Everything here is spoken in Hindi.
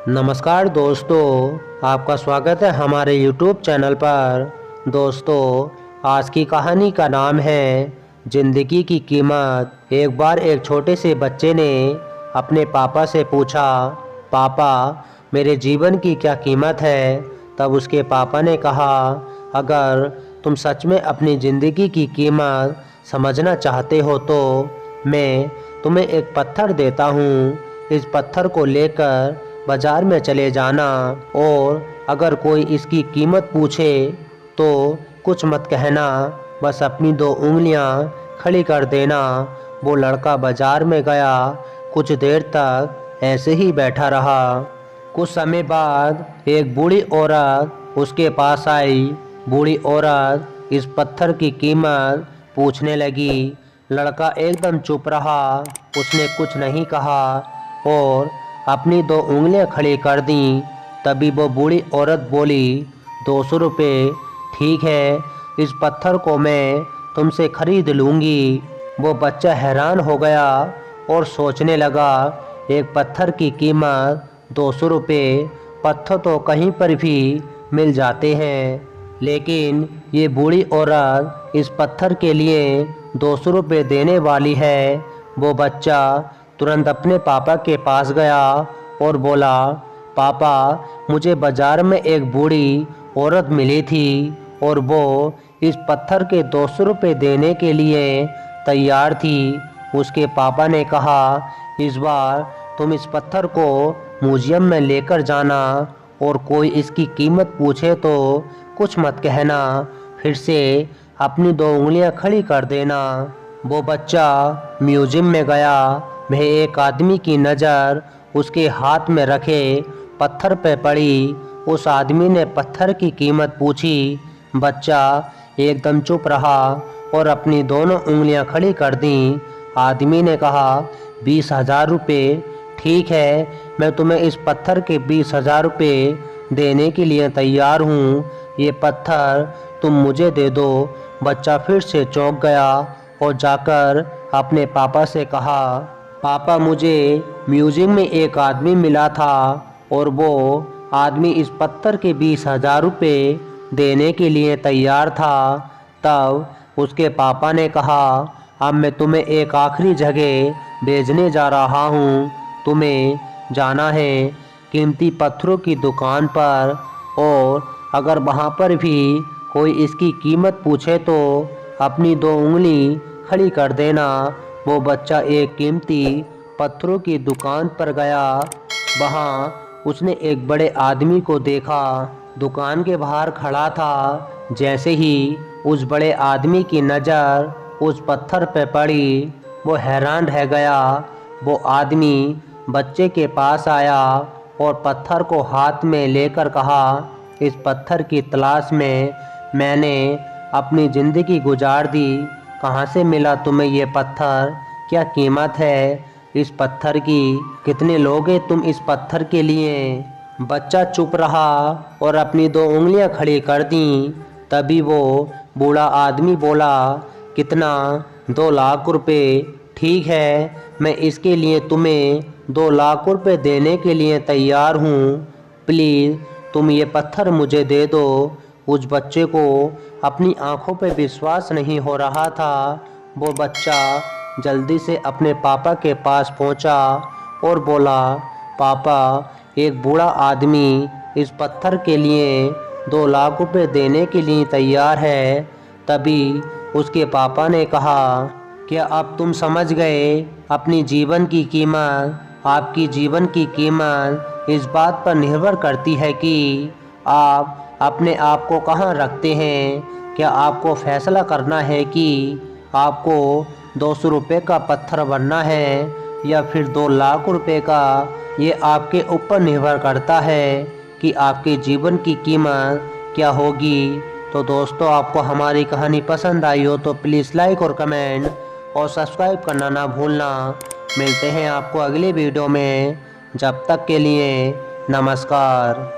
नमस्कार दोस्तों, आपका स्वागत है हमारे YouTube चैनल पर। दोस्तों, आज की कहानी का नाम है ज़िंदगी की कीमत। एक बार एक छोटे से बच्चे ने अपने पापा से पूछा, पापा मेरे जीवन की क्या कीमत है। तब उसके पापा ने कहा, अगर तुम सच में अपनी ज़िंदगी की कीमत समझना चाहते हो तो मैं तुम्हें एक पत्थर देता हूँ। इस पत्थर को लेकर बाजार में चले जाना और अगर कोई इसकी कीमत पूछे तो कुछ मत कहना, बस अपनी 2 उंगलियां खड़ी कर देना। वो लड़का बाजार में गया। कुछ देर तक ऐसे ही बैठा रहा। कुछ समय बाद एक बूढ़ी औरत उसके पास आई। बूढ़ी औरत इस पत्थर की कीमत पूछने लगी। लड़का एकदम चुप रहा। उसने कुछ नहीं कहा और अपनी 2 उंगलियां खड़ी कर दी। तभी वो बूढ़ी औरत बोली, 200 रुपये। ठीक है, इस पत्थर को मैं तुमसे खरीद लूँगी। वो बच्चा हैरान हो गया और सोचने लगा, एक पत्थर की कीमत 200 रुपये। पत्थर तो कहीं पर भी मिल जाते हैं, लेकिन ये बूढ़ी औरत इस पत्थर के लिए 200 रुपये देने वाली है। वो बच्चा तुरंत अपने पापा के पास गया और बोला, पापा मुझे बाजार में एक बूढ़ी औरत मिली थी और वो इस पत्थर के 200 रुपये देने के लिए तैयार थी। उसके पापा ने कहा, इस बार तुम इस पत्थर को म्यूजियम में लेकर जाना और कोई इसकी कीमत पूछे तो कुछ मत कहना, फिर से अपनी 2 उंगलियां खड़ी कर देना। वो बच्चा म्यूजियम में गया। वह एक आदमी की नज़र उसके हाथ में रखे पत्थर पर पड़ी। उस आदमी ने पत्थर की कीमत पूछी। बच्चा एकदम चुप रहा और अपनी दोनों उंगलियां खड़ी कर दी। आदमी ने कहा, 20,000 रुपये। ठीक है, मैं तुम्हें इस पत्थर के 20,000 रुपये देने के लिए तैयार हूँ। ये पत्थर तुम मुझे दे दो। बच्चा फिर से चौंक गया और जाकर अपने पापा से कहा, पापा मुझे म्यूजियम में एक आदमी मिला था और वो आदमी इस पत्थर के 20,000 रुपये देने के लिए तैयार था। तब उसके पापा ने कहा, अब मैं तुम्हें एक आखिरी जगह भेजने जा रहा हूँ। तुम्हें जाना है कीमती पत्थरों की दुकान पर और अगर वहाँ पर भी कोई इसकी कीमत पूछे तो अपनी 2 उंगली खड़ी कर देना। वो बच्चा एक कीमती पत्थरों की दुकान पर गया। वहाँ उसने एक बड़े आदमी को देखा। दुकान के बाहर खड़ा था। जैसे ही उस बड़े आदमी की नज़र उस पत्थर पर पड़ी, वो हैरान रह गया। वो आदमी बच्चे के पास आया और पत्थर को हाथ में लेकर कहा, इस पत्थर की तलाश में मैंने अपनी ज़िंदगी गुजार दी। कहाँ से मिला तुम्हें ये पत्थर? क्या कीमत है इस पत्थर की? कितने लोगे तुम इस पत्थर के लिए? बच्चा चुप रहा और अपनी 2 उंगलियां खड़ी कर दी। तभी वो बूढ़ा आदमी बोला, कितना? 2 लाख रुपये। ठीक है, मैं इसके लिए तुम्हें 2 लाख रुपये देने के लिए तैयार हूँ। प्लीज़ तुम ये पत्थर मुझे दे दो। उस बच्चे को अपनी आंखों पे विश्वास नहीं हो रहा था। वो बच्चा जल्दी से अपने पापा के पास पहुंचा और बोला, पापा एक बूढ़ा आदमी इस पत्थर के लिए 2 लाख रुपए देने के लिए तैयार है। तभी उसके पापा ने कहा, क्या अब तुम समझ गए अपनी जीवन की कीमत? आपकी जीवन की कीमत इस बात पर निर्भर करती है कि आप अपने आप को कहाँ रखते हैं। क्या आपको फैसला करना है कि आपको 200 रुपये का पत्थर बनना है या फिर 2 लाख रुपए का? ये आपके ऊपर निर्भर करता है कि आपके जीवन की कीमत क्या होगी। तो दोस्तों, आपको हमारी कहानी पसंद आई हो तो प्लीज़ लाइक और कमेंट और सब्सक्राइब करना ना भूलना। मिलते हैं आपको अगले वीडियो में। जब तक के लिए नमस्कार।